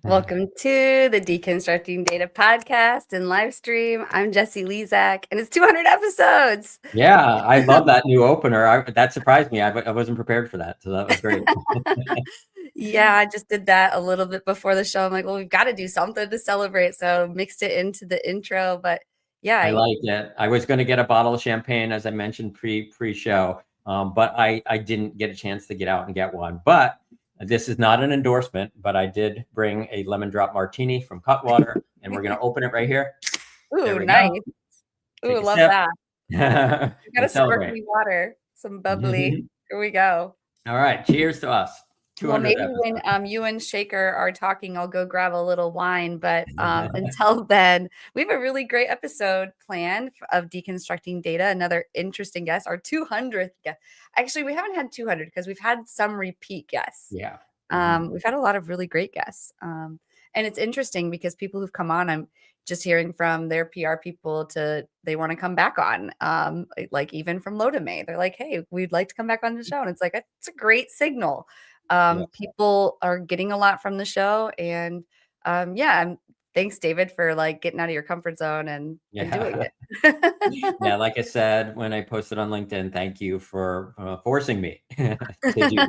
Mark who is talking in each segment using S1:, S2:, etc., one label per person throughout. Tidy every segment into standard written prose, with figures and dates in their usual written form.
S1: Welcome to the Deconstructing Data podcast and live stream. I'm Jessie Lezak, and it's 200 episodes.
S2: Yeah, I love that new opener. That surprised me. I wasn't prepared for that, so that was great.
S1: Yeah, I just did that a little bit before the show. I'm like, well, we've got to do something to celebrate, so mixed it into the intro. But yeah,
S2: I like it. I was going to get a bottle of champagne, as I mentioned pre-show, but I didn't get a chance to get out and get one. But this is not an endorsement, but I did bring a lemon drop martini from Cutwater, and we're going to open it right here.
S1: Ooh, nice. Ooh, love
S2: sip.
S1: that. You got a
S2: Celebrate.
S1: sparkling water, some bubbly. Here we go.
S2: All right, cheers to us.
S1: Well, maybe when you and Shekar are talking, I'll go grab a little wine. But until then, we have a really great episode planned of Deconstructing Data. Another interesting guest, our 200th guest. Actually, we haven't had 200 because we've had some repeat guests.
S2: Yeah.
S1: We've had a lot of really great guests. And it's interesting because people who've come on, I'm just hearing from their PR people they want to come back on. Like even from Lodame, they're like, hey, we'd like to come back on the show. And it's like, it's a great signal. People are getting a lot from the show, and thanks, David, for like getting out of your comfort zone and doing it.
S2: Yeah, like I said when I posted on LinkedIn, thank you for forcing me to do this.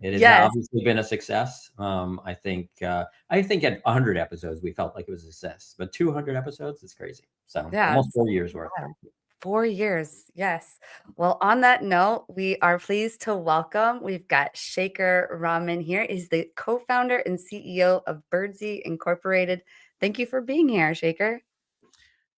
S2: It has obviously been a success. I think at 100 episodes we felt like it was a success, but 200 episodes, it's crazy. So almost 4 years worth.
S1: 4 years. Yes. Well, on that note, we are pleased to welcome, we've got Shekar Raman here. He's the co-founder and CEO of Birdzi Incorporated. Thank you for being here, Shekar.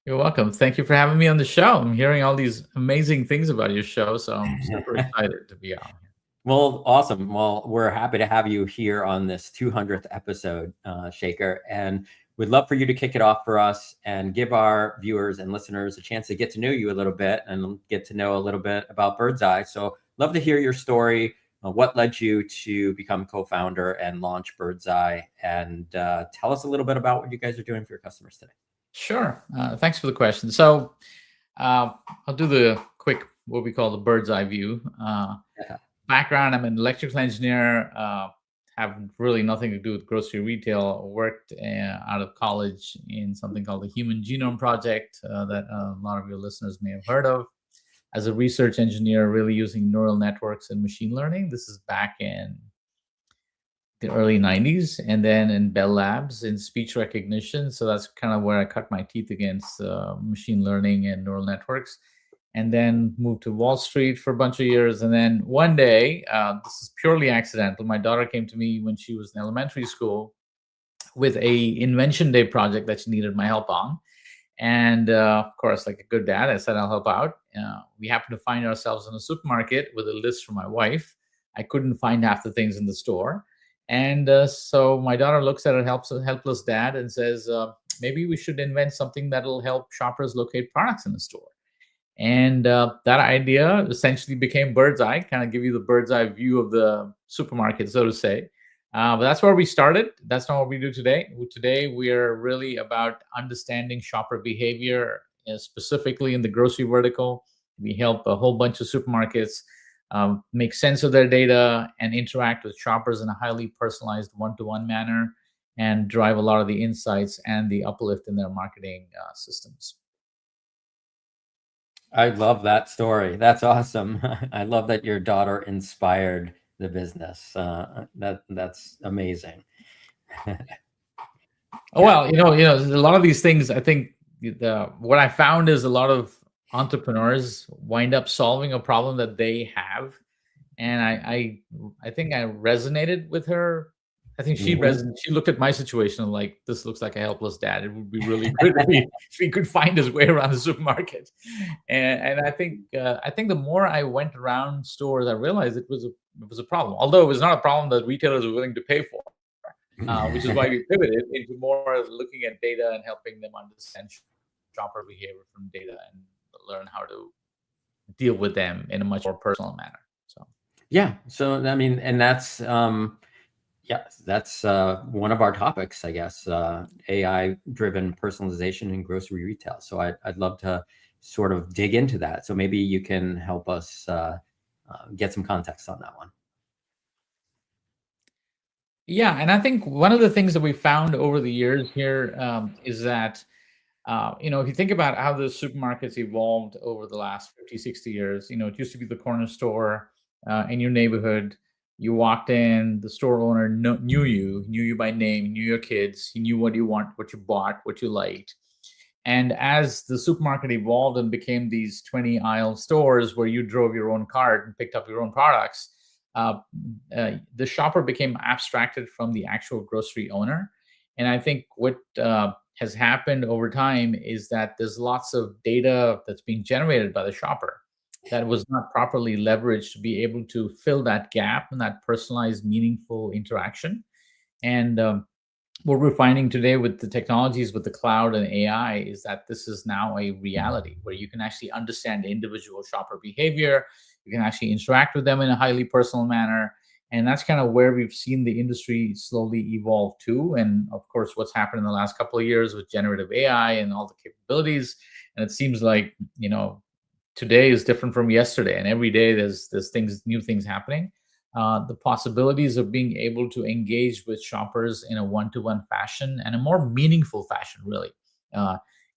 S3: You're welcome. Thank you for having me on the show. I'm hearing all these amazing things about your show, so I'm super excited to be on here.
S2: Well, awesome. Well, we're happy to have you here on this 200th episode, Shekar, and we'd love for you to kick it off for us and give our viewers and listeners a chance to get to know you a little bit and get to know a little bit about Birdzi. So love to hear your story, what led you to become co-founder and launch Birdzi, and tell us a little bit about what you guys are doing for your customers today.
S3: Sure. Thanks for the question. So I'll do the quick, what we call the bird's eye view. Background, I'm an electrical engineer, have really nothing to do with grocery retail. Worked out of college in something called the Human Genome Project that a lot of your listeners may have heard of. As a research engineer, really using neural networks and machine learning. This is back in the early 90s, and then in Bell Labs in speech recognition. So that's kind of where I cut my teeth against machine learning and neural networks. And then moved to Wall Street for a bunch of years. And then one day, this is purely accidental, my daughter came to me when she was in elementary school with a Invention Day project that she needed my help on. And of course, like a good dad, I said, I'll help out. We happened to find ourselves in a supermarket with a list from my wife. I couldn't find half the things in the store. And so my daughter looks at her helpless dad and says, maybe we should invent something that'll help shoppers locate products in the store. And that idea essentially became Birdzi, kind of give you the bird's eye view of the supermarket, so to say. But that's where we started. That's not what we do today. Today, we are really about understanding shopper behavior, specifically in the grocery vertical. We help a whole bunch of supermarkets make sense of their data and interact with shoppers in a highly personalized one-to-one manner and drive a lot of the insights and the uplift in their marketing systems.
S2: I love that story. That's awesome. I love that your daughter inspired the business. That's amazing.
S3: Well, a lot of these things, I think what I found is a lot of entrepreneurs wind up solving a problem that they have. And I think I resonated with her. I think she looked at my situation like, this looks like a helpless dad. It would be really good if he could find his way around the supermarket. And I think the more I went around stores, I realized it was a problem. Although it was not a problem that retailers were willing to pay for, which is why we pivoted into more looking at data and helping them understand shopper behavior from data and learn how to deal with them in a much more personal manner. So
S2: yeah. So I mean, and that's that's one of our topics, I guess, AI-driven personalization in grocery retail. So I'd love to sort of dig into that. So maybe you can help us get some context on that one.
S3: Yeah, and I think one of the things that we found over the years here is that, if you think about how the supermarkets evolved over the last 50, 60 years, it used to be the corner store in your neighborhood. You walked in, the store owner knew you by name, knew your kids, he knew what you want, what you bought, what you liked. And as the supermarket evolved and became these 20 aisle stores where you drove your own cart and picked up your own products, uh, the shopper became abstracted from the actual grocery owner. And I think what has happened over time is that there's lots of data that's being generated by the shopper that was not properly leveraged to be able to fill that gap and that personalized, meaningful interaction. And what we're finding today with the technologies, with the cloud and AI, is that this is now a reality where you can actually understand individual shopper behavior. You can actually interact with them in a highly personal manner. And that's kind of where we've seen the industry slowly evolve to. And of course, what's happened in the last couple of years with generative AI and all the capabilities. And it seems like, today is different from yesterday. And every day there's new things happening. The possibilities of being able to engage with shoppers in a one-to-one fashion and a more meaningful fashion, really,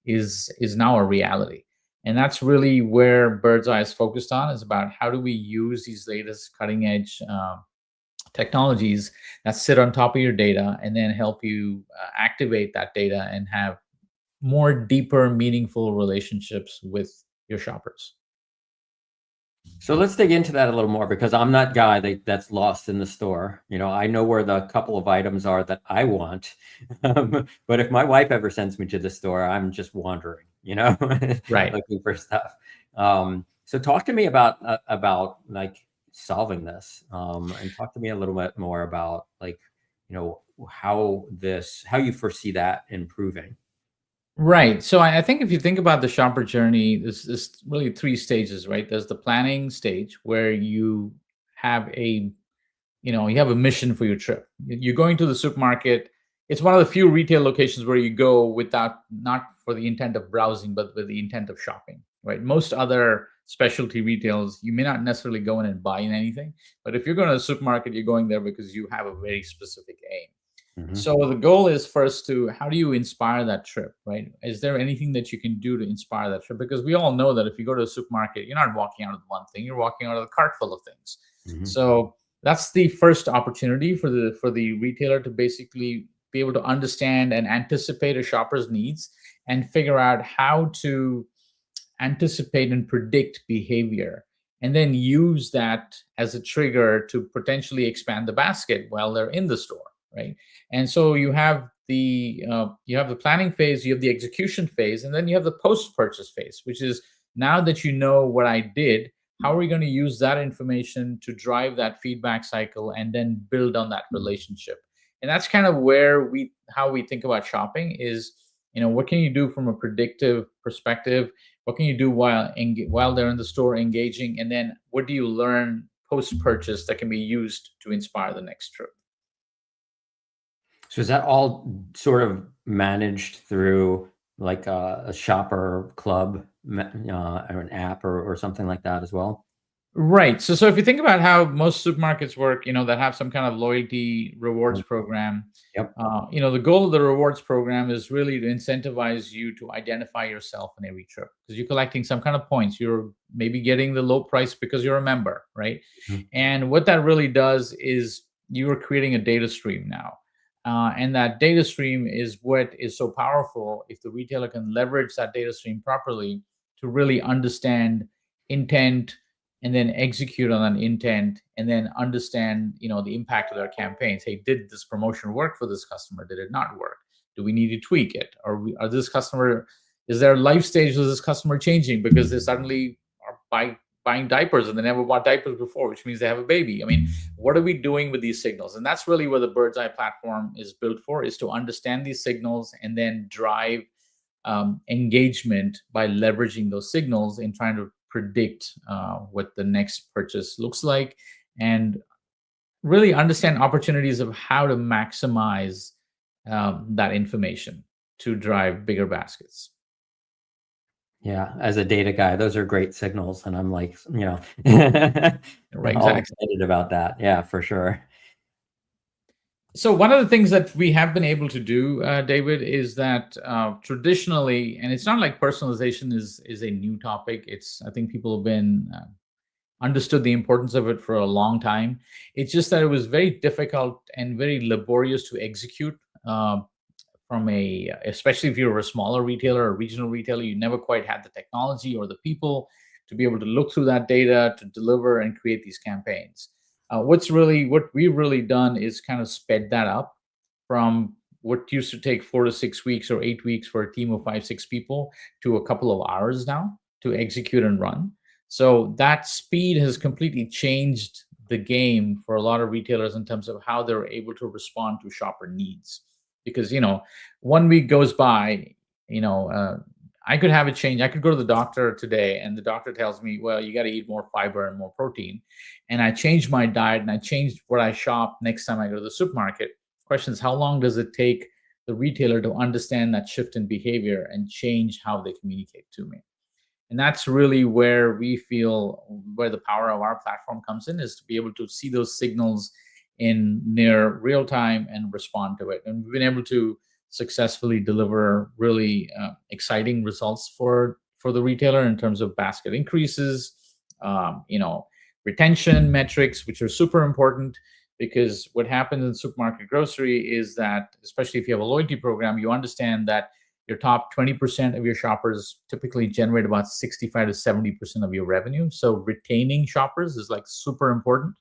S3: is now a reality. And that's really where Birdseye is focused on, is about how do we use these latest cutting edge technologies that sit on top of your data and then help you activate that data and have more deeper, meaningful relationships with your shoppers.
S2: So let's dig into that a little more, because I'm that guy that's lost in the store. I know where the couple of items are that I want. But if my wife ever sends me to the store, I'm just wandering,
S3: Right.
S2: looking for stuff. So talk to me about like solving this, and talk to me a little bit more about how you foresee that improving.
S3: Right. So I think if you think about the shopper journey, there's really three stages, right? There's the planning stage where you have a mission for your trip. You're going to the supermarket. It's one of the few retail locations where you go not for the intent of browsing, but with the intent of shopping, right? Most other specialty retails, you may not necessarily go in and buy in anything. But if you're going to the supermarket, you're going there because you have a very specific aim.
S2: Mm-hmm.
S3: So the goal is first how do you inspire that trip, right? Is there anything that you can do to inspire that trip? Because we all know that if you go to a supermarket, you're not walking out with one thing, you're walking out of a cart full of things.
S2: Mm-hmm.
S3: So that's the first opportunity for the retailer to basically be able to understand and anticipate a shopper's needs and figure out how to anticipate and predict behavior, and then use that as a trigger to potentially expand the basket while they're in the store, right? And so you have the planning phase, you have the execution phase, and then you have the post-purchase phase, which is, now that you know what I did, how are we going to use that information to drive that feedback cycle and then build on that relationship? And that's kind of how we think about shopping is, what can you do from a predictive perspective? What can you do while they're in the store engaging? And then what do you learn post-purchase that can be used to inspire the next trip?
S2: So is that all sort of managed through like a shopper club, or an app or something like that as well?
S3: Right. So if you think about how most supermarkets work, that have some kind of loyalty rewards program.
S2: Yep.
S3: The goal of the rewards program is really to incentivize you to identify yourself in every trip, because you're collecting some kind of points. You're maybe getting the low price because you're a member, right?
S2: Mm-hmm.
S3: And what that really does is you are creating a data stream now. And that data stream is what is so powerful if the retailer can leverage that data stream properly to really understand intent, and then execute on an intent, and then understand, the impact of their campaigns. Hey, did this promotion work for this customer? Did it not work? Do we need to tweak it? Is their life stage of this customer changing because they suddenly are buying diapers and they never bought diapers before, which means they have a baby? I mean, what are we doing with these signals? And that's really what the Birdseye platform is built for, is to understand these signals and then drive engagement by leveraging those signals and trying to predict what the next purchase looks like, and really understand opportunities of how to maximize that information to drive bigger baskets.
S2: Yeah, as a data guy, those are great signals, and I'm like,
S3: Right,
S2: all
S3: exactly.
S2: excited about that. Yeah, for sure.
S3: So one of the things that we have been able to do, David, is that traditionally, and it's not like personalization is a new topic. I think people have been understood the importance of it for a long time. It's just that it was very difficult and very laborious to execute. Especially if you're a smaller retailer or regional retailer, you never quite had the technology or the people to be able to look through that data to deliver and create these campaigns. What we've really done is kind of sped that up from what used to take 4 to 6 weeks or 8 weeks for a team of 5, 6 people to a couple of hours now to execute and run. So that speed has completely changed the game for a lot of retailers in terms of how they're able to respond to shopper needs. Because 1 week goes by, I could have a change. I could go to the doctor today, and the doctor tells me, "Well, you got to eat more fiber and more protein." And I changed my diet, and I changed what I shop next time I go to the supermarket. Question is, how long does it take the retailer to understand that shift in behavior and change how they communicate to me? And that's really where we feel where the power of our platform comes in, is to be able to see those signals in near real time and respond to it. And we've been able to successfully deliver really exciting results for the retailer in terms of basket increases, retention metrics, which are super important, because what happens in supermarket grocery is that, especially if you have a loyalty program, you understand that your top 20% of your shoppers typically generate about 65 to 70% of your revenue. So retaining shoppers is like super important.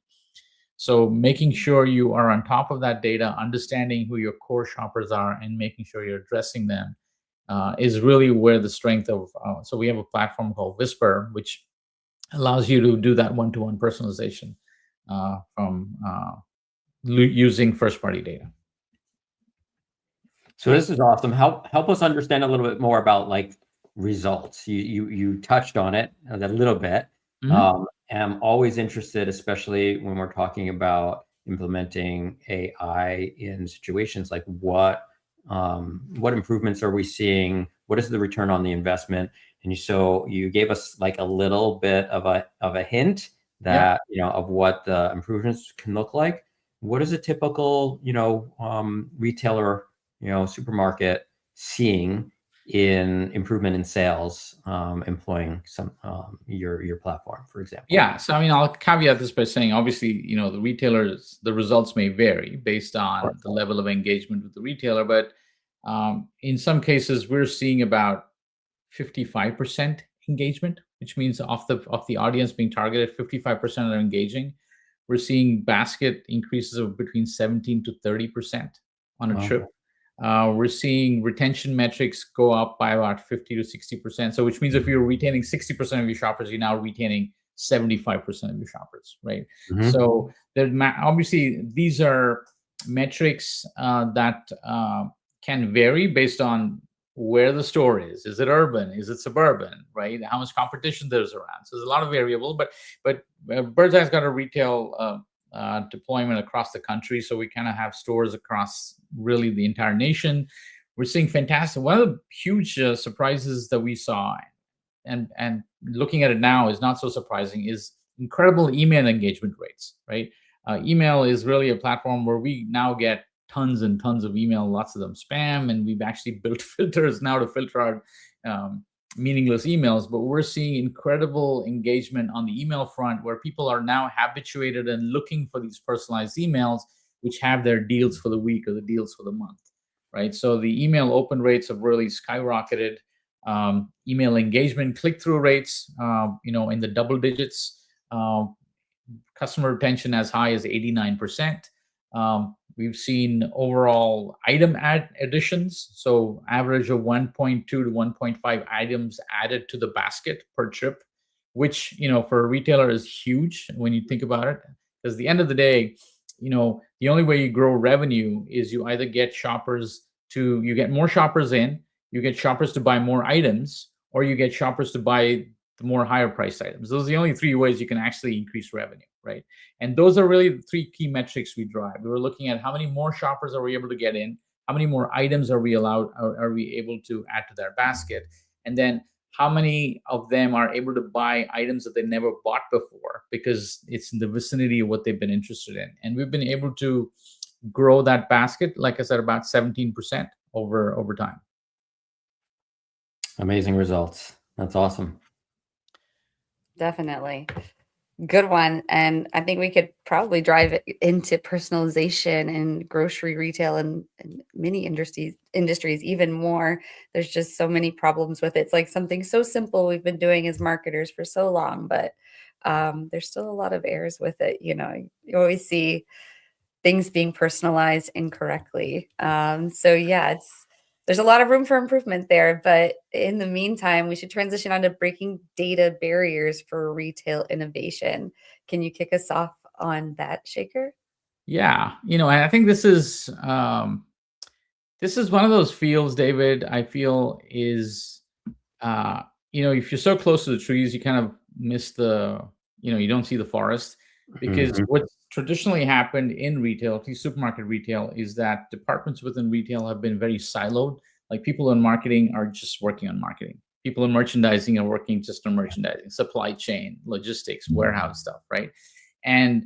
S3: So making sure you are on top of that data, understanding who your core shoppers are, and making sure you're addressing them is really where the strength of. So we have a platform called Whisper, which allows you to do that one-to-one personalization from using first-party data.
S2: So this is awesome. Help us understand a little bit more about like results. You touched on it a little bit.
S3: Mm-hmm.
S2: I'm always interested, especially when we're talking about implementing AI in situations like what improvements are we seeing? What is the return on the investment? And so you gave us like a little bit of a hint that of what the improvements can look like. What is a typical retailer, supermarket seeing in improvement in sales, employing some your platform, for example?
S3: Yeah. So I'll caveat this by saying, obviously, the retailers, the results may vary based on the level of engagement with the retailer, but in some cases, we're seeing about 55% engagement, which means of the audience being targeted, 55% are engaging. We're seeing basket increases of between 17 to 30% on a trip. We're seeing retention metrics go up by about 50 to 60%. So which means if you're retaining 60% of your shoppers, you're now retaining 75% of your shoppers, right?
S2: Mm-hmm.
S3: So obviously these are metrics that can vary based on where the store is. Is it urban? Is it suburban? Right? How much competition there's around. So there's a lot of variable, but Birdzi's got a retail deployment across the country. So we kind of have stores across really the entire nation. We're seeing fantastic. One of the huge surprises that we saw, and looking at it now is not so surprising, is incredible email engagement rates, right? Email is really a platform where we now get tons and tons of email, lots of them spam, and we've actually built filters now to filter out meaningless emails. But we're seeing incredible engagement on the email front, where people are now habituated and looking for these personalized emails, which have their deals for the week or the deals for the month, right? So the email open rates have really skyrocketed. Email engagement click-through rates, in the double digits. Customer retention as high as 89%. We've seen overall item additions, so average of 1.2 to 1.5 items added to the basket per trip, which for a retailer is huge when you think about it. Because at the end of the day, the only way you grow revenue is you either get you get more shoppers in, you get shoppers to buy more items, or you get shoppers to buy the more higher priced items. Those are the only three ways you can actually increase revenue, right? And those are really the three key metrics we drive. We were looking at how many more shoppers are we able to get in, how many more items are we able to add to their basket, and then how many of them are able to buy items that they never bought before because it's in the vicinity of what they've been interested in. And we've been able to grow that basket, like I said, about 17% over time.
S2: Amazing results. That's awesome.
S1: Definitely. Good one. And I think we could probably drive it into personalization and grocery retail and many industries even more. There's just so many problems with it. It's like something so simple we've been doing as marketers for so long, but there's still a lot of errors with it. You always see things being personalized incorrectly. So yeah, there's a lot of room for improvement there, but in the meantime, we should transition on to breaking data barriers for retail innovation. Can you kick us off on that, Shekar?
S3: Yeah, I think this is one of those fields, David, I feel is if you're so close to the trees, you kind of miss you don't see the forest, because
S2: Mhm.
S3: what's traditionally happened in retail, at least supermarket retail, is that departments within retail have been very siloed. Like, people in marketing are just working on marketing. People in merchandising are working just on merchandising, supply chain, logistics, warehouse stuff, right? And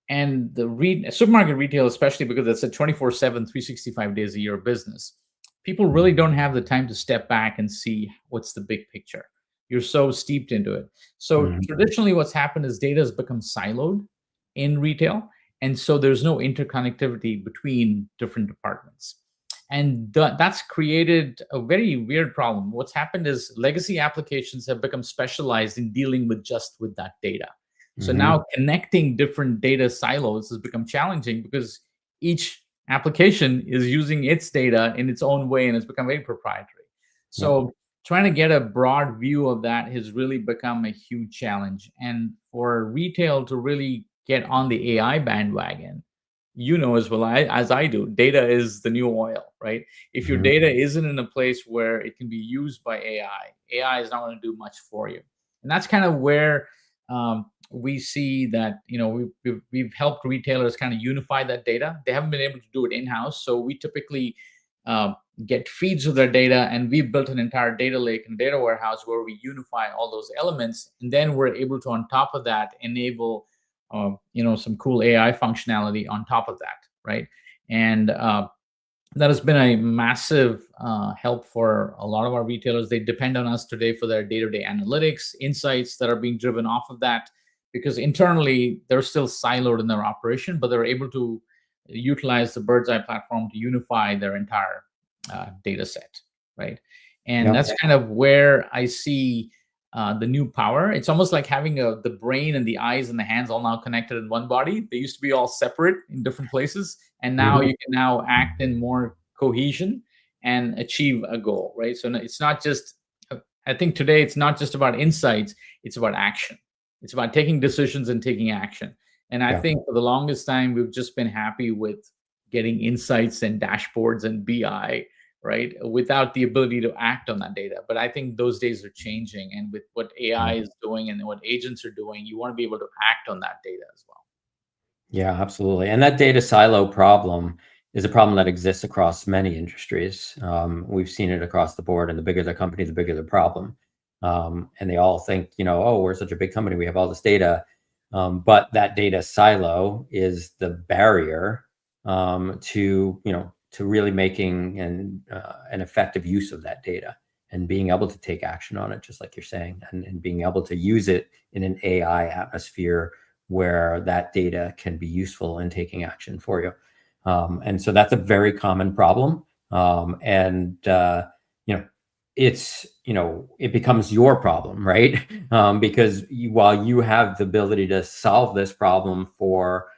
S3: the supermarket retail, especially because it's a 24/7, 365 days a year business, people really don't have the time to step back and see what's the big picture. You're so steeped into it. So
S2: Mhm.
S3: traditionally, what's happened is data has become siloed in retail, and so there's no interconnectivity between different departments. And that's created a very weird problem. What's happened is legacy applications have become specialized in dealing with that data. So
S2: Mhm.
S3: now connecting different data silos has become challenging, because each application is using its data in its own way, and it's become very proprietary.
S2: Yep.
S3: So trying to get a broad view of that has really become a huge challenge. And for retail to really get on the AI bandwagon, as well as I do, data is the new oil, right? If your
S2: Mhm.
S3: data isn't in a place where it can be used by AI is not going to do much for you. And that's kind of where we see that we've helped retailers kind of unify that data. They haven't been able to do it in-house, so we typically uh, get feeds of their data, and we've built an entire data lake and data warehouse where we unify all those elements, and then we're able to, on top of that, enable some cool AI functionality on top of that, right? And that has been a massive help for a lot of our retailers. They depend on us today for their day-to-day analytics, insights that are being driven off of that, because internally they're still siloed in their operation, but they're able to utilize the Birdzi platform to unify their entire data set, right? And
S2: Yep.
S3: that's kind of where I see the new power. It's almost like having the brain and the eyes and the hands all now connected in one body. They used to be all separate in different places, and now
S2: Mhm.
S3: you can now act in more cohesion and achieve a goal, right? So it's not just, I think today it's not just about insights, it's about action. It's about taking decisions and taking action. And I
S2: Yeah.
S3: think for the longest time, we've just been happy with getting insights and dashboards and BI, right? Without the ability to act on that data. But I think those days are changing. And with what AI is doing and what agents are doing, you want to be able to act on that data as well.
S2: Yeah, absolutely. And that data silo problem is a problem that exists across many industries. We've seen it across the board, and the bigger the company, the bigger the problem. And they all think, oh, we're such a big company, we have all this data. But that data silo is the barrier to really making an effective use of that data and being able to take action on it, just like you're saying, and being able to use it in an AI atmosphere where that data can be useful in taking action for you. And so that's a very common problem. And it becomes your problem, right? Because while you have the ability to solve this problem for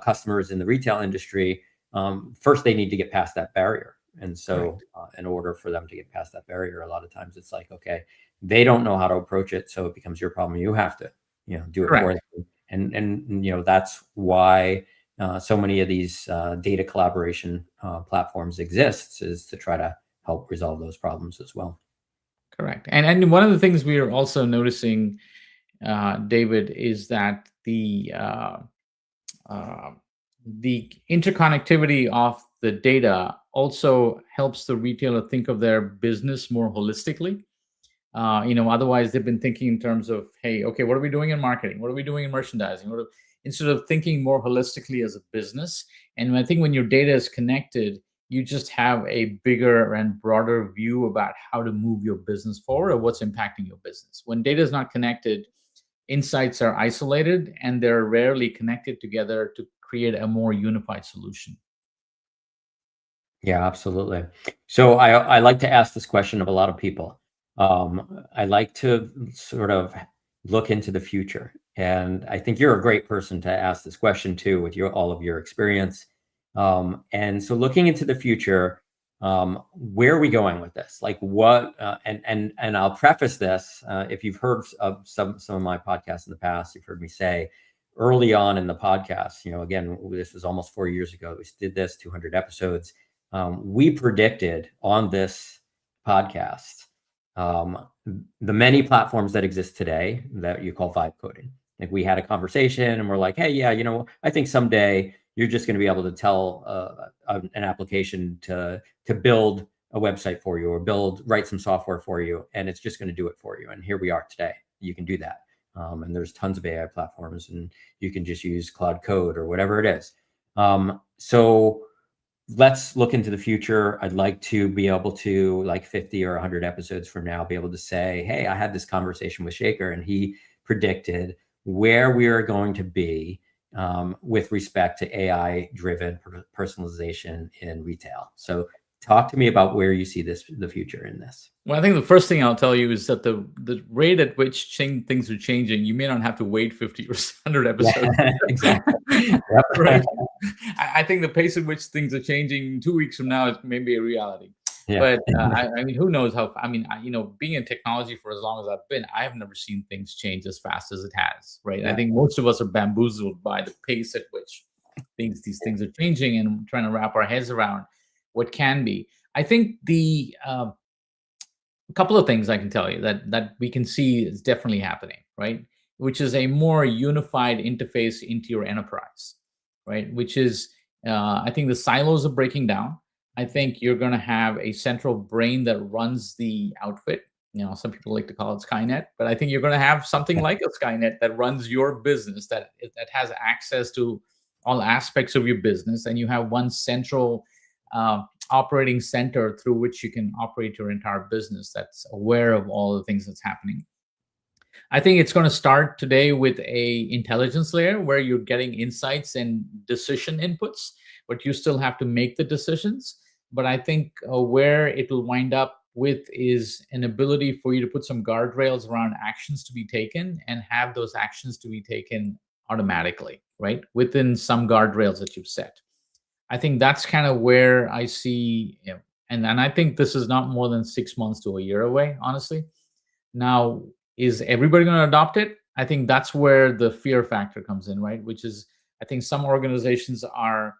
S2: customers in the retail industry, first they need to get past that barrier. And so,
S3: Correct.
S2: in order for them to get past that barrier, a lot of times it's like, okay, they don't know how to approach it, so it becomes your problem. You have to, do it for
S3: Correct.
S2: them. And that's why so many of these data collaboration platforms exists, is to try to help resolve those problems as well.
S3: Correct. And one of the things we are also noticing, David, is that uh, the interconnectivity of the data also helps the retailer think of their business more holistically. Otherwise they've been thinking in terms of, hey, okay, what are we doing in marketing? What are we doing in merchandising? instead of thinking more holistically as a business. And I think when your data is connected, you just have a bigger and broader view about how to move your business forward or what's impacting your business. When data is not connected, insights are isolated and they're rarely connected together to create a more unified solution.
S2: Yeah, absolutely. So I like to ask this question of a lot of people. I like to sort of look into the future, and I think you're a great person to ask this question too, with all of your experience. And so, looking into the future, where are we going with this? Like, what? And I'll preface this: if you've heard of some of my podcasts in the past, you've heard me say early on in the podcast. Again, this was almost 4 years ago. We did this 200 episodes. We predicted on this podcast the many platforms that exist today that you call vibe coding. Like, we had a conversation and we're like, hey, yeah, I think someday you're just going to be able to tell an application to build a website for you or write some software for you, and it's just going to do it for you. And here we are today. You can do that. And there's tons of AI platforms, and you can just use Cloud Code or whatever it is. So let's look into the future. I'd like to be able to, like 50 or 100 episodes from now, be able to say, hey, I had this conversation with Shekar and he predicted where we are going to be with respect to AI-driven personalization in retail. So talk to me about where you see the future in this.
S3: Well, I think the first thing I'll tell you is that the rate at which things are changing, you may not have to wait 50 or 100 episodes.
S2: Yeah, exactly. Yep.
S3: Right? I think the pace at which things are changing 2 weeks from now is maybe a reality.
S2: Yeah.
S3: But I mean, who knows how? I mean, being in technology for as long as I've been, I have never seen things change as fast as it has. Right?
S2: Yeah.
S3: I think most of us are bamboozled by the pace at which these things are changing and trying to wrap our heads around what can be. I think a couple of things I can tell you that we can see is definitely happening, right? Which is a more unified interface into your enterprise, right? Which is, I think the silos are breaking down. I think you're going to have a central brain that runs the outfit. Some people like to call it Skynet, but I think you're going to have something like a Skynet that runs your business, that has access to all aspects of your business, and you have one central operating center through which you can operate your entire business that's aware of all the things that's happening. I think it's going to start today with a intelligence layer where you're getting insights and decision inputs, but you still have to make the decisions. But I think where it will wind up with is an ability for you to put some guardrails around actions to be taken and have those actions to be taken automatically, right? Within some guardrails that you've set. I think that's kind of where I see, and I think this is not more than 6 months to a year away, honestly. Now, is everybody going to adopt it? I think that's where the fear factor comes in, right? Which is, I think some organizations are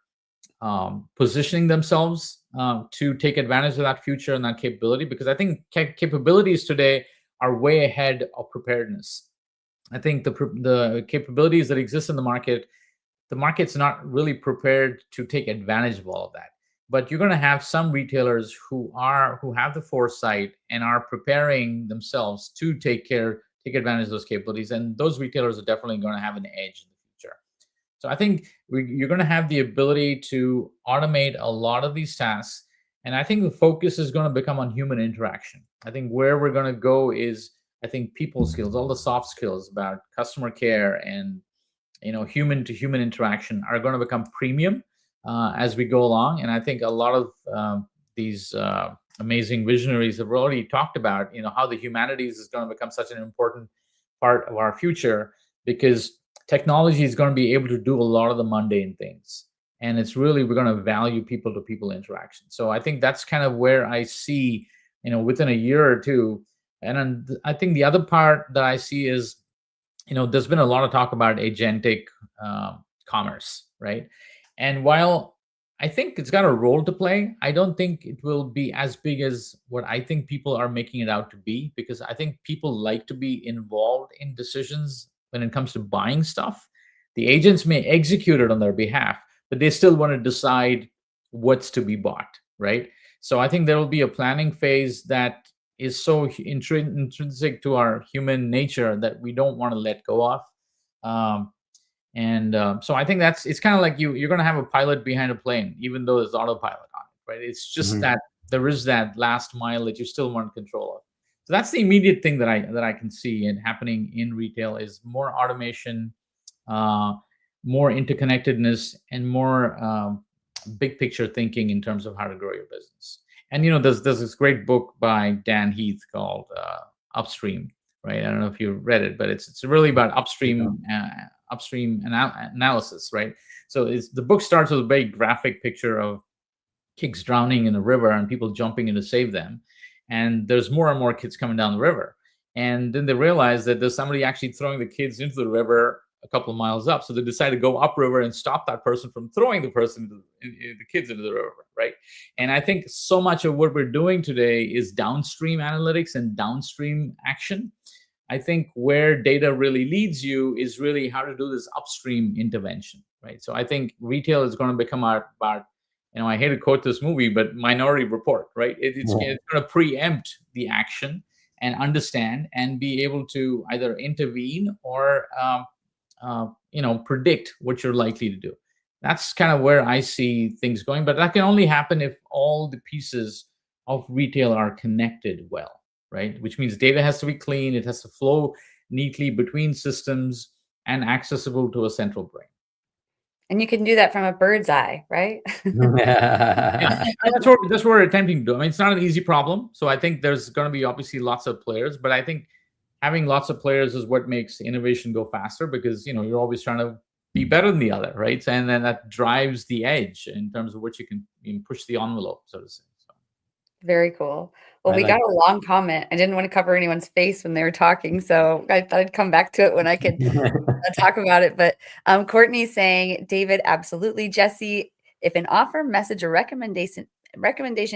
S3: positioning themselves to take advantage of that future and that capability, because I think capabilities today are way ahead of preparedness. I think the capabilities that exist in the market's not really prepared to take advantage of all of that. But you're going to have some retailers who have the foresight and are preparing themselves to take advantage of those capabilities, and those retailers are definitely going to have an edge in the future. So I think you're going to have the ability to automate a lot of these tasks, and I think the focus is going to become on human interaction. I think where we're going to go is, I think, people skills, all the soft skills about customer care and human to human interaction are going to become premium as we go along. And I think a lot of these amazing visionaries have already talked about, how the humanities is going to become such an important part of our future, because technology is going to be able to do a lot of the mundane things. And it's really, we're going to value people to people interaction. So I think that's kind of where I see, within a year or two. And then I think the other part that I see is, there's been a lot of talk about agentic commerce, right? And while I think it's got a role to play, I don't think it will be as big as what I think people are making it out to be, because I think people like to be involved in decisions when it comes to buying stuff. The agents may execute it on their behalf, but they still want to decide what's to be bought, right? So I think there will be a planning phase that is so intrinsic to our human nature that we don't want to let go of. And so I think it's kind of like you're going to have a pilot behind a plane, even though there's autopilot on it, right? It's just that there is that last mile that you still want control of. So that's the immediate thing that I can see and happening in retail is more automation, more interconnectedness, and more big picture thinking in terms of how to grow your business. And there's this great book by Dan Heath called Upstream, right? I don't know if you read it, but it's really about upstream analysis, right? So the book starts with a very graphic picture of kids drowning in a river and people jumping in to save them, and there's more and more kids coming down the river, and then they realize that there's somebody actually throwing the kids into the river a couple of miles up, so they decide to go upriver and stop that person from throwing the kids into the river, right? And I think so much of what we're doing today is downstream analytics and downstream action. I think where data really leads you is really how to do this upstream intervention, right? So I think retail is going to become about, I hate to quote this movie, but Minority Report, right? It's going to preempt the action and understand and be able to either intervene or, predict what you're likely to do. That's kind of where I see things going, but that can only happen if all the pieces of retail are connected well, right? Which means data has to be clean. It has to flow neatly between systems and accessible to a central brain.
S1: And you can do that from a bird's eye, right?
S3: Yeah, that's what we're attempting to do. I mean, it's not an easy problem. So I think there's going to be obviously lots of players, but I think having lots of players is what makes innovation go faster, because you're always trying to be better than the other, right? And then that drives the edge in terms of what you can push the envelope, so to say.
S1: Very cool. Well, we got a long comment. I didn't want to cover anyone's face when they were talking, so I thought I'd come back to it when I could talk about it. But Courtney's saying, David, absolutely. Jessie, if an offer, message, or recommendation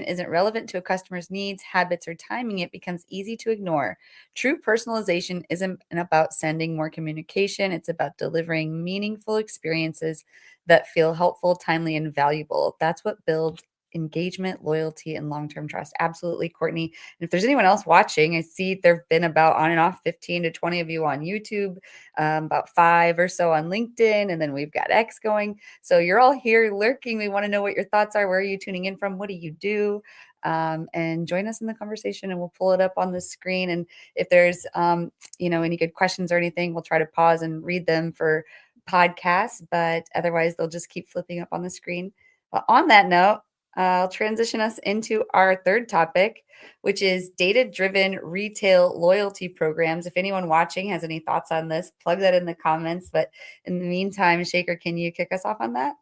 S1: isn't relevant to a customer's needs, habits, or timing, it becomes easy to ignore. True personalization isn't about sending more communication. It's about delivering meaningful experiences that feel helpful, timely, and valuable. That's what builds engagement, loyalty, and long-term trust. Absolutely, Courtney. And if there's anyone else watching, I see there've been about on and off 15 to 20 of you on YouTube, about 5 or so on LinkedIn, and then we've got X going. So you're all here lurking. We want to know what your thoughts are. Where are you tuning in from? What do you do? And join us in the conversation, and we'll pull it up on the screen. And if there's any good questions or anything, we'll try to pause and read them for podcasts, but otherwise they'll just keep flipping up on the screen. But on that note, I'll transition us into our third topic, which is data-driven retail loyalty programs. If anyone watching has any thoughts on this, plug that in the comments. But in the meantime, Shekar, can you kick us off on that?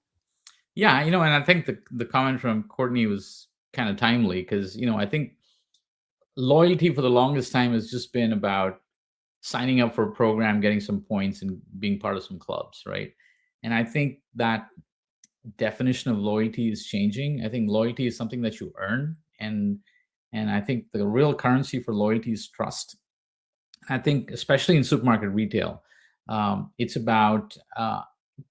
S3: Yeah, and I think the comment from Courtney was kind of timely, because, I think loyalty for the longest time has just been about signing up for a program, getting some points, and being part of some clubs, right? And I think that definition of loyalty is changing. I think loyalty is something that you earn, and I think the real currency for loyalty is trust. I think especially in supermarket retail, it's about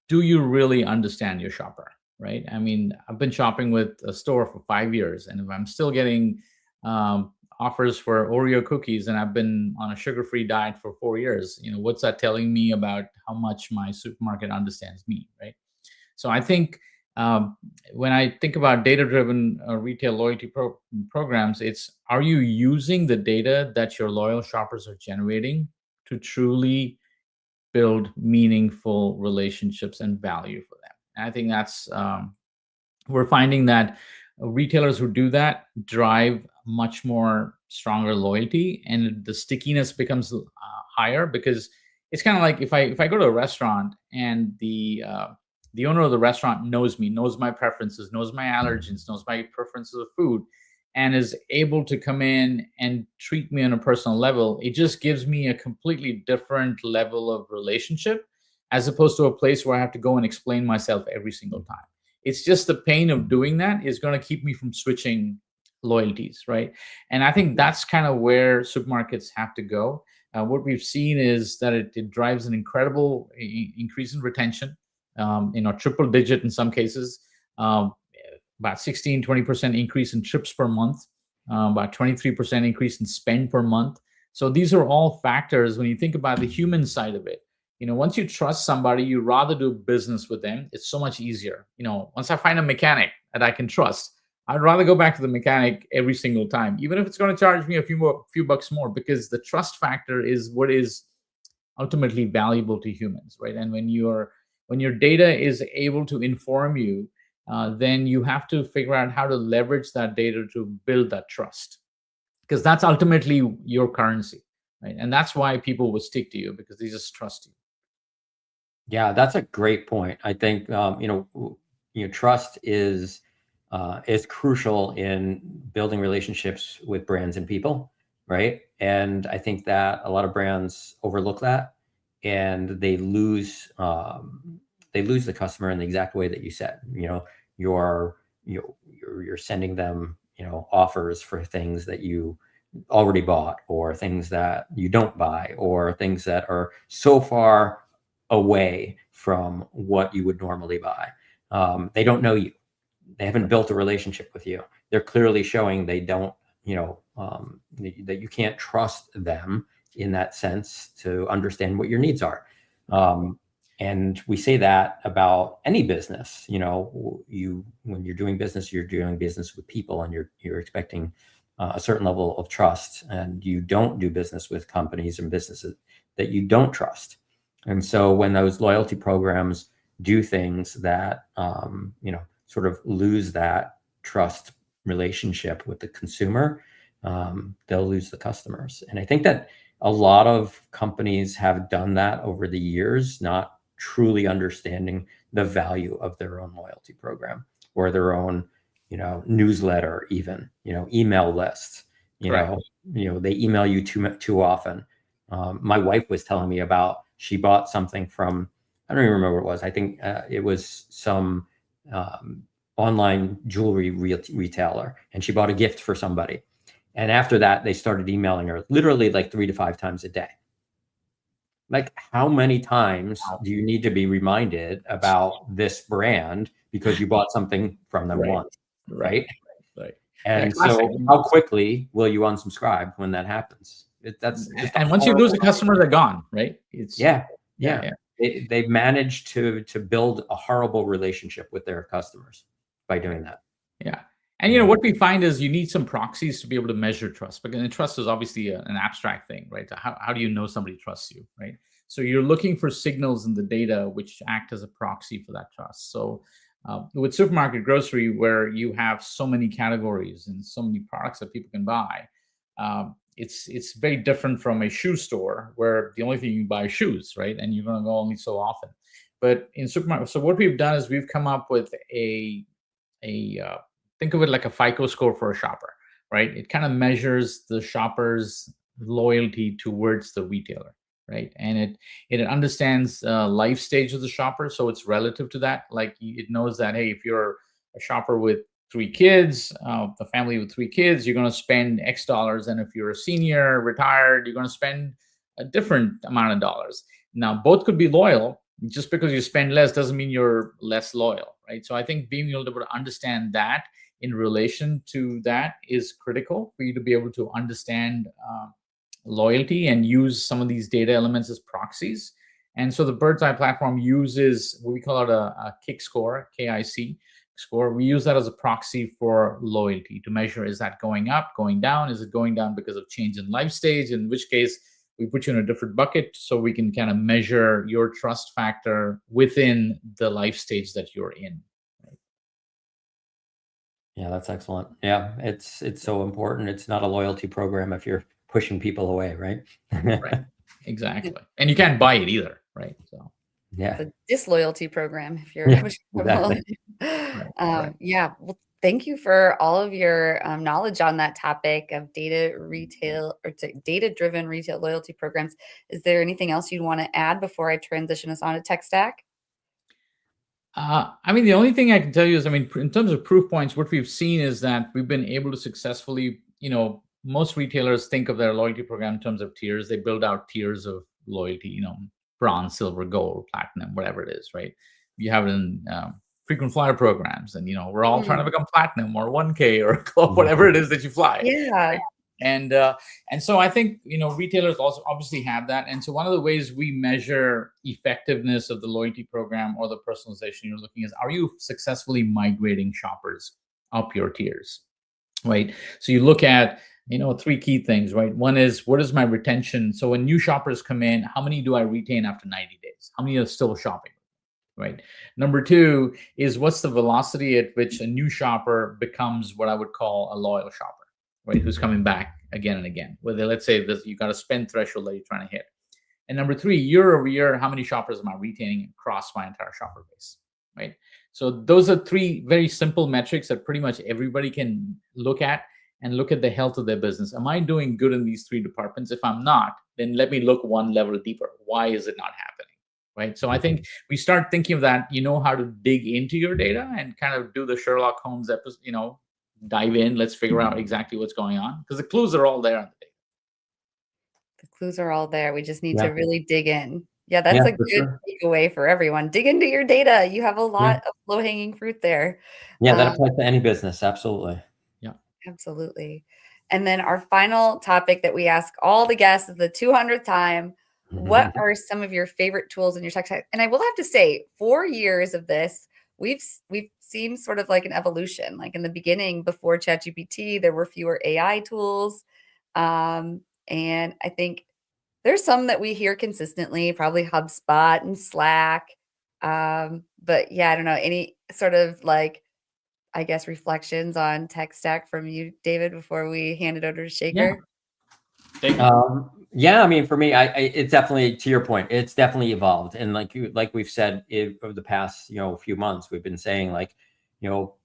S3: do you really understand your shopper, right? I mean, I've been shopping with a store for 5 years, and if I'm still getting offers for Oreo cookies and I've been on a sugar-free diet for 4 years, what's that telling me about how much my supermarket understands me, right? So I think when I think about data-driven retail loyalty programs, it's, are you using the data that your loyal shoppers are generating to truly build meaningful relationships and value for them? And I think that's, we're finding that retailers who do that drive much more stronger loyalty, and the stickiness becomes higher, because it's kind of like if I go to a restaurant and the owner of the restaurant knows me, knows my preferences, knows my allergens, knows my preferences of food, and is able to come in and treat me on a personal level, it just gives me a completely different level of relationship, as opposed to a place where I have to go and explain myself every single time. It's just the pain of doing that is going to keep me from switching loyalties, right? And I think that's kind of where supermarkets have to go. What we've seen is that it drives an incredible increase in retention, triple digit in some cases, about 16-20% increase in trips per month, about 23% increase in spend per month. So these are all factors when you think about the human side of it. once you trust somebody, you rather do business with them. It's so much easier. Once I find a mechanic that I can trust, I'd rather go back to the mechanic every single time, even if it's going to charge me a few bucks more, because the trust factor is what is ultimately valuable to humans, right? And when your data is able to inform you, then you have to figure out how to leverage that data to build that trust, because that's ultimately your currency, right? And that's why people will stick to you, because they just trust you.
S2: Yeah, that's a great point. I think trust is crucial in building relationships with brands and people, right? And I think that a lot of brands overlook that, and they lose the customer in the exact way that you said. You're sending them offers for things that you already bought, or things that you don't buy, or things that are so far away from what you would normally buy. They don't know you. They haven't built a relationship with you. They're clearly showing they don't, that you can't trust them in that sense to understand what your needs are. And we say that about any business. When you're doing business, you're doing business with people, and you're expecting a certain level of trust, and you don't do business with companies and businesses that you don't trust. And so when those loyalty programs do things that, sort of lose that trust relationship with the consumer, they'll lose the customers. And I think that a lot of companies have done that over the years, not truly understanding the value of their own loyalty program, or their own, newsletter, even, email lists.
S3: Correct.
S2: They email you too often. My wife was telling me about, she bought something from, I don't even remember what it was. I think it was some online jewelry retailer, and she bought a gift for somebody. And after that, they started emailing her literally like 3 to 5 times a day. Like, how many times do you need to be reminded about this brand because you bought something from them once, right? And so how quickly will you unsubscribe when that happens? That's just
S3: and once you lose a customer, they're gone, right?
S2: Yeah. They've managed to build a horrible relationship with their customers by doing that.
S3: Yeah. And what we find is you need some proxies to be able to measure trust, because trust is obviously an abstract thing, right? How do you know somebody trusts you, right? So you're looking for signals in the data which act as a proxy for that trust. So with supermarket grocery, where you have so many categories and so many products that people can buy, it's very different from a shoe store, where the only thing you can buy is shoes, right? And you're going to go only so often. But in supermarket, so what we've done is we've come up with a think of it like a FICO score for a shopper, right? It kind of measures the shopper's loyalty towards the retailer, right? And it understands life stage of the shopper, so it's relative to that. Like, it knows that, hey, if you're a shopper with 3 kids, a family with 3 kids, you're going to spend X dollars, and if you're a senior, retired, you're going to spend a different amount of dollars. Now, both could be loyal. Just because you spend less doesn't mean you're less loyal, right? So I think being able to understand that in relation to that is critical for you to be able to understand loyalty and use some of these data elements as proxies. And so the Birdzi platform uses what we call it a KIC score, KIC score. We use that as a proxy for loyalty to measure, is that going up, going down? Is it going down because of change in life stage? In which case, we put you in a different bucket, so we can kind of measure your trust factor within the life stage that you're in.
S2: Yeah, that's excellent. Yeah, it's so important. It's not a loyalty program if you're pushing people away, right?
S1: Right.
S3: Exactly. And you can't buy it either, right? So
S2: yeah,
S1: it's a disloyalty program if you're pushing
S2: exactly.
S3: Right.
S1: Yeah. Well, thank you for all of your knowledge on that topic of data-driven retail loyalty programs. Is there anything else you'd want to add before I transition us on to tech stack?
S3: I mean, the only thing I can tell you is, I mean, in terms of proof points, what we've seen is that we've been able to successfully, most retailers think of their loyalty program in terms of tiers. They build out tiers of loyalty, bronze, silver, gold, platinum, whatever it is, right? You have it in frequent flyer programs, and we're all trying to become platinum or 1K or whatever it is that you fly.
S1: Yeah.
S3: And so I think, retailers also obviously have that. And so one of the ways we measure effectiveness of the loyalty program or the personalization you're looking is, are you successfully migrating shoppers up your tiers, right? So you look at, three key things, right? One is, what is my retention? So when new shoppers come in, how many do I retain after 90 days? How many are still shopping? Right. Number two is, what's the velocity at which a new shopper becomes what I would call a loyal shopper, right? Who's coming back again and again. Whether, let's say, you got a spend threshold that you're trying to hit. And number three, year over year, how many shoppers am I retaining across my entire shopper base, right? So those are three very simple metrics that pretty much everybody can look at and look at the health of their business. Am I doing good in these three departments? If I'm not, then let me look one level deeper. Why is it not happening? Right. So I think we start thinking of that, how to dig into your data and kind of do the Sherlock Holmes episode, dive in, let's figure out exactly what's going on, because the clues are all there on the data.
S1: The clues are all there. We just need
S2: Yeah.
S1: to really dig in. Yeah, that's
S2: Yeah,
S1: a
S2: for
S1: good
S2: sure.
S1: takeaway for everyone. Dig into your data. You have a
S2: Yeah.
S1: lot of low-hanging fruit there.
S2: Yeah, that applies to any business. Absolutely.
S3: Yeah.
S1: Absolutely. And then our final topic that we ask all the guests the 200th time, what are some of your favorite tools in your tech stack? And I will have to say, 4 years of this, we've seen sort of like an evolution. Like in the beginning, before ChatGPT, there were fewer AI tools. And I think there's some that we hear consistently, probably HubSpot and Slack. But yeah, I don't know, any sort of like, I guess, reflections on tech stack from you, David, before we hand it over to Shekar?
S2: Yeah, I mean, for me, it's definitely, to your point, it's definitely evolved. And like we've said over the past, few months, we've been saying, like,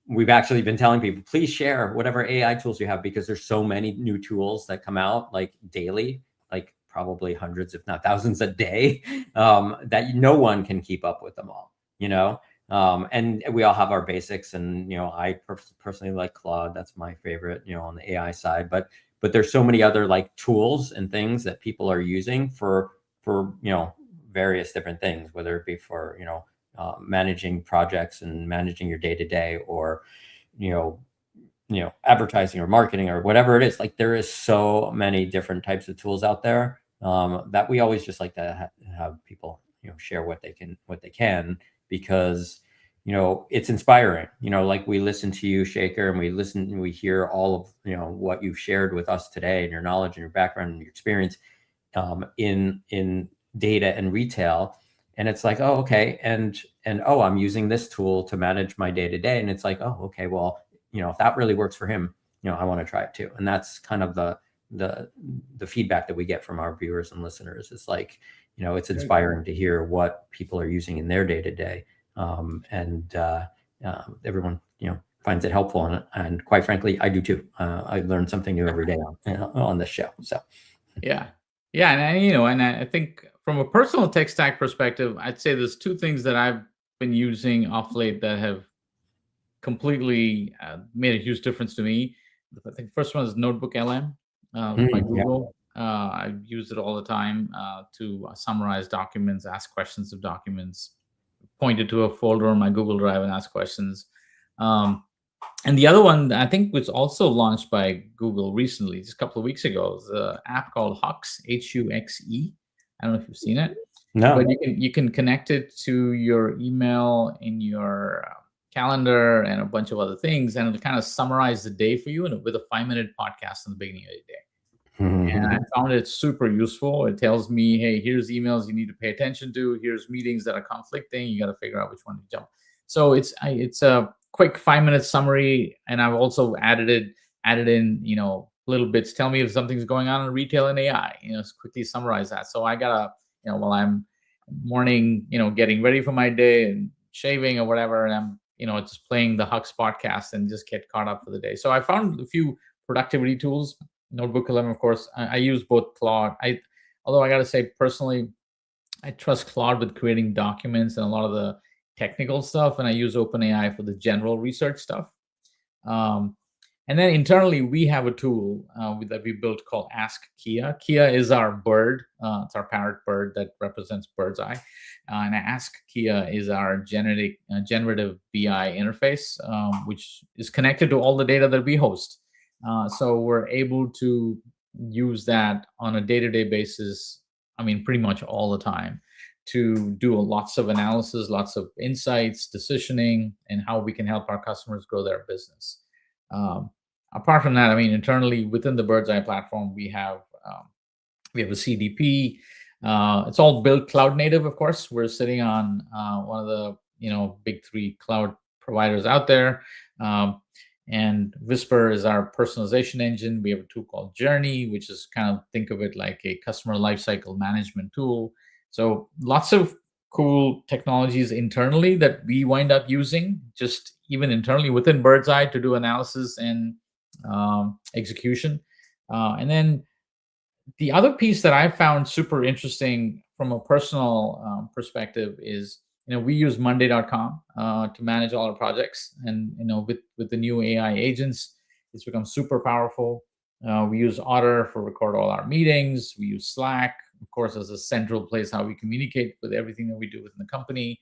S2: we've actually been telling people, please share whatever AI tools you have, because there's so many new tools that come out like daily, like probably hundreds, if not thousands a day, that no one can keep up with them all, and we all have our basics. And, I personally like Claude. That's my favorite, on the AI side, but there's so many other like tools and things that people are using for various different things, whether it be for managing projects and managing your day to day, or advertising or marketing or whatever it is. Like, there is so many different types of tools out there, that we always just like to have people share what they can, because it's inspiring. Like, we listen to you, Shekar, and we hear all of what you've shared with us today, and your knowledge and your background and your experience in data and retail. And it's like, oh, okay, and oh, I'm using this tool to manage my day to day, and it's like, oh, okay, well, if that really works for him, I want to try it too. And that's kind of the feedback that we get from our viewers and listeners. It's like, it's inspiring to hear what people are using in their day to day. And everyone, finds it helpful, and quite frankly, I do too. I learn something new every day on this show. So,
S3: yeah, and I think from a personal tech stack perspective, I'd say there's two things that I've been using off late that have completely made a huge difference to me. I think first one is Notebook LM by Google. I use it all the time to summarize documents, ask questions of documents, point it to a folder on my Google Drive and ask questions. And the other one, I think, was also launched by Google recently, just a couple of weeks ago, is an app called Hux, Huxe. I don't know if you've seen it.
S2: No.
S3: But you can connect it to your email in your calendar and a bunch of other things, and it'll kind of summarize the day for you with a 5-minute podcast in the beginning of the day. And I found it super useful. It tells me, hey, here's emails you need to pay attention to. Here's meetings that are conflicting. You got to figure out which one to jump. So it's a quick 5-minute summary, and I've also added in little bits. Tell me if something's going on in retail and AI. Quickly summarize that. So I gotta while I'm morning, getting ready for my day and shaving or whatever, and I'm just playing the Hux podcast and just get caught up for the day. So I found a few productivity tools. Notebook LM, of course. I use both Claude. Although I got to say, personally, I trust Claude with creating documents and a lot of the technical stuff, and I use OpenAI for the general research stuff. And then internally, we have a tool that we built called Ask Kia. Kia is our bird. It's our parrot bird that represents Birdzi. And Ask Kia is our generative BI interface, which is connected to all the data that we host. So we're able to use that on a day-to-day basis. I mean, pretty much all the time, to do lots of analysis, lots of insights, decisioning, and how we can help our customers grow their business. Apart from that, I mean, internally within the Birdzi platform, we have a CDP. It's all built cloud native, of course. We're sitting on one of the big three cloud providers out there. And Whisper is our personalization engine. We have a tool called Journey, which is kind of, think of it like a customer lifecycle management tool. So lots of cool technologies internally that we wind up using, just even internally within Birdzi, to do analysis and execution. And then the other piece that I found super interesting from a personal perspective is, we use Monday.com to manage all our projects, and with the new AI agents, it's become super powerful. We use Otter for record all our meetings. We use Slack, of course, as a central place how we communicate with everything that we do within the company.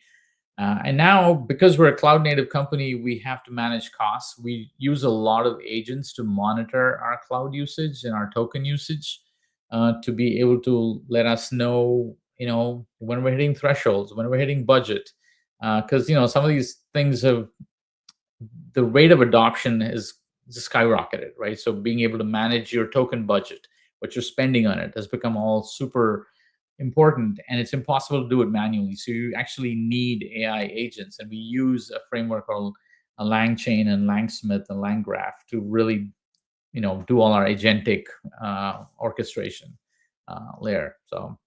S3: And now, because we're a cloud native company, we have to manage costs. We use a lot of agents to monitor our cloud usage and our token usage, to be able to let us know, when we're hitting thresholds, when we're hitting budget. Because, some of these things the rate of adoption has skyrocketed, right? So being able to manage your token budget, what you're spending on it, has become all super important, and it's impossible to do it manually. So you actually need AI agents, and we use a framework called a LangChain and Langsmith and LangGraph to really do all our agentic orchestration layer. So,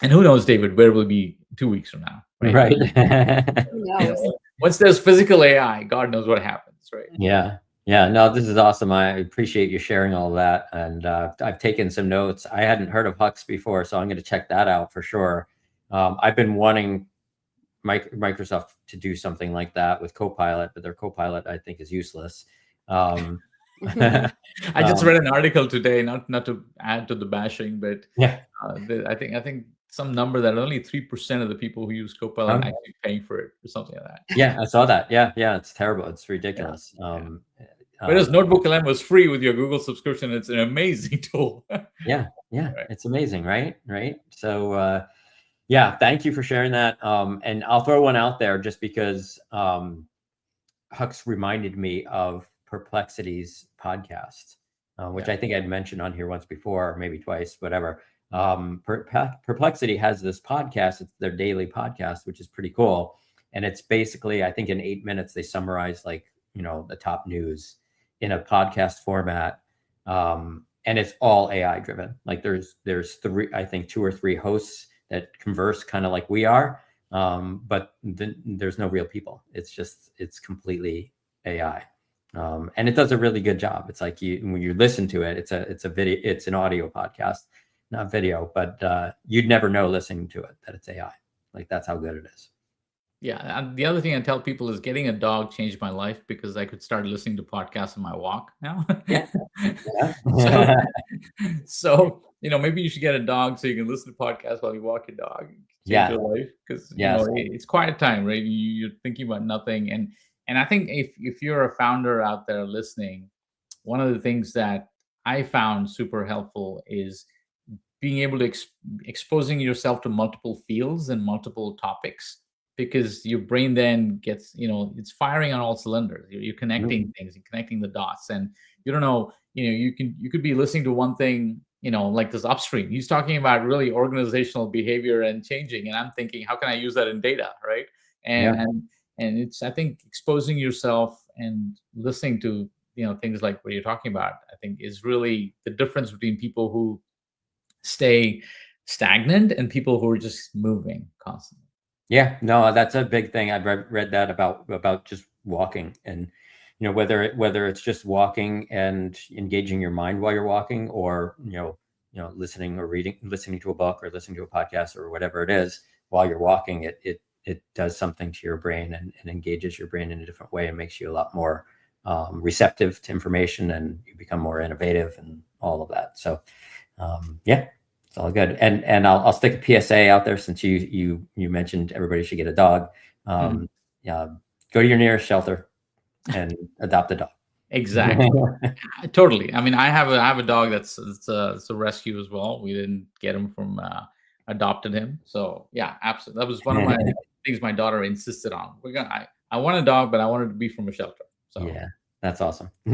S3: and who knows, David, where we'll be 2 weeks from now, right?
S1: Who knows?
S3: Once there's physical AI, God knows what happens, right?
S2: Yeah, no, this is awesome. I appreciate you sharing all that, and I've taken some notes. I hadn't heard of Hux before, so I'm going to check that out for sure. I've been wanting Microsoft to do something like that with Copilot, but their Copilot, I think, is useless.
S3: I just read an article today, not to add to the bashing, but
S2: yeah,
S3: I think some number that only 3% of the people who use Copilot are actually paying for it, or something like that.
S2: Yeah, I saw that. Yeah, it's terrible. It's ridiculous.
S3: Whereas NotebookLM was free with your Google subscription. It's an amazing tool.
S2: Yeah,
S3: Right.
S2: It's amazing, right? So, yeah, thank you for sharing that. And I'll throw one out there just because Hux reminded me of Perplexity's podcast, which I think I'd mentioned on here once before, maybe twice, whatever. Perplexity has this podcast. It's their daily podcast, which is pretty cool. And it's basically, I think in 8 minutes, they summarize the top news in a podcast format. And it's all AI driven. Like there's I think 2 or 3 hosts that converse kind of like we are. But there's no real people. It's completely AI. And it does a really good job. It's like when you listen to it, it's a video, it's an audio podcast, not video, but you'd never know listening to it that it's AI. Like that's how good it is.
S3: Yeah. And the other thing I tell people is getting a dog changed my life, because I could start listening to podcasts on my walk now.
S2: Yeah.
S3: So maybe you should get a dog so you can listen to podcasts while you walk your dog. Change your life, because it's quiet time, right? You're thinking about nothing. And I think if you're a founder out there listening, one of the things that I found super helpful is being able to exposing yourself to multiple fields and multiple topics, because your brain then gets, it's firing on all cylinders. You're connecting things, you're connecting the dots, and you don't know, you could be listening to one thing, like this upstream. He's talking about really organizational behavior and changing, and I'm thinking, how can I use that in data, right? And it's, I think, exposing yourself and listening to things like what you're talking about, I think, is really the difference between people who stay stagnant and people who are just moving constantly.
S2: Yeah, no, that's a big thing. I've read that about just walking, and whether it's just walking and engaging your mind while you're walking, or listening or listening to a book or listening to a podcast or whatever it is while you're walking, it does something to your brain and engages your brain in a different way and makes you a lot more receptive to information, and you become more innovative and all of that. So yeah, it's all good. And I'll stick a PSA out there, since you mentioned everybody should get a dog. Yeah, go to your nearest shelter and adopt a dog.
S3: Exactly. Totally. I mean, I have a dog that's it's a rescue as well. We didn't get him from adopted him. So yeah, absolutely. That was one of my things my daughter insisted on. I want a dog, but I wanted to be from a shelter. So
S2: Yeah, that's awesome.
S1: Or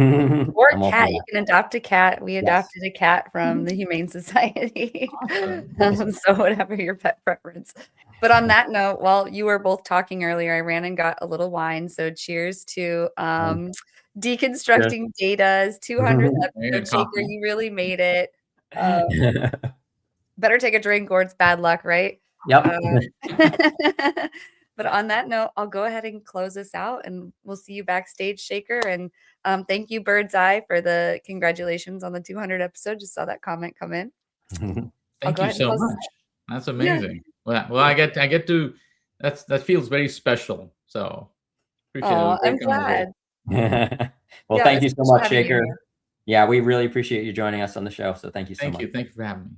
S2: I'm
S1: a
S2: all for
S1: cat.
S2: that.
S1: You can adopt a cat. We
S2: Yes.
S1: adopted a cat from the Humane Society.
S3: Awesome.
S1: So whatever your pet preference. But on that note, while you were both talking earlier, I ran and got a little wine. So cheers to Deconstructing Data's 200th episode. Shaker, you really made it. Better take a drink or it's bad luck, right?
S2: Yep.
S1: But on that note, I'll go ahead and close this out and we'll see you backstage, Shaker. And thank you, Birdzi, for the congratulations on the 200 episode. Just saw that comment come in.
S3: Thank you so much. That's amazing. Yeah. Well, I get to, that feels very special. So appreciate it.
S1: I'm glad.
S2: Well, thank you so much, Shekar. Yeah, we really appreciate you joining us on the show. So thank you so much.
S3: Thank you for having me.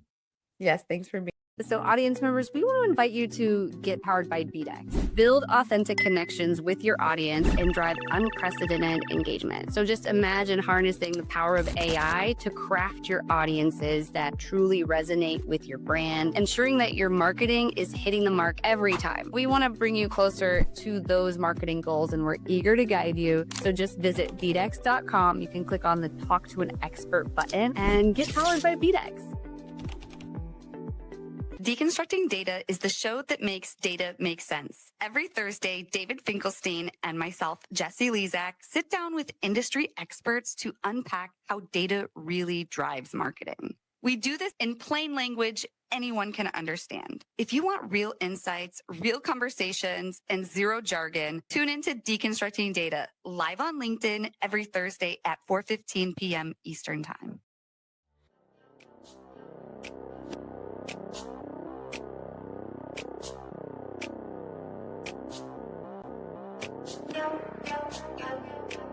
S1: Yes, thanks for being.
S4: So audience members, we want to invite you to get powered by BDEX. Build authentic connections with your audience and drive unprecedented engagement. So just imagine harnessing the power of AI to craft your audiences that truly resonate with your brand, ensuring that your marketing is hitting the mark every time. We want to bring you closer to those marketing goals and we're eager to guide you. So just visit bdex.com. You can click on the Talk to an Expert button and get powered by BDEX.
S5: Deconstructing Data is the show that makes data make sense. Every Thursday, David Finkelstein and myself, Jessie Lezak, sit down with industry experts to unpack how data really drives marketing. We do this in plain language anyone can understand. If you want real insights, real conversations, and zero jargon, tune into Deconstructing Data live on LinkedIn every Thursday at 4:15 p.m. Eastern Time. Go, go, go.